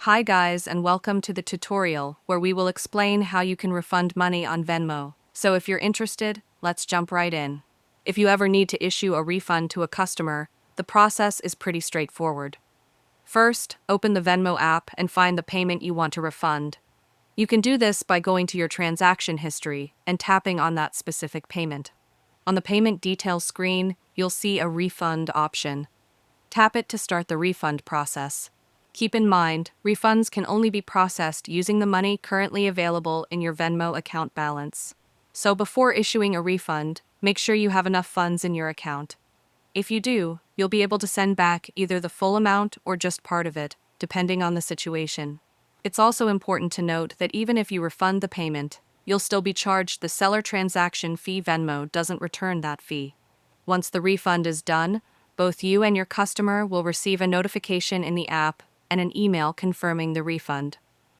Hi guys, and welcome to the tutorial where we will explain how you can refund money on Venmo. So if you're interested, let's jump right in. If you ever need to issue a refund to a customer, the process is pretty straightforward. First, open the Venmo app and find the payment you want to refund. You can do this by going to your transaction history and tapping on that specific payment. On the payment details screen, you'll see a refund option. Tap it to start the refund process. Keep in mind, refunds can only be processed using the money currently available in your Venmo account balance. So before issuing a refund, make sure you have enough funds in your account. If you do, you'll be able to send back either the full amount or just part of it, depending on the situation. It's also important to note that even if you refund the payment, you'll still be charged the seller transaction fee. Venmo doesn't return that fee. Once the refund is done, both you and your customer will receive a notification in the app and an email confirming the refund.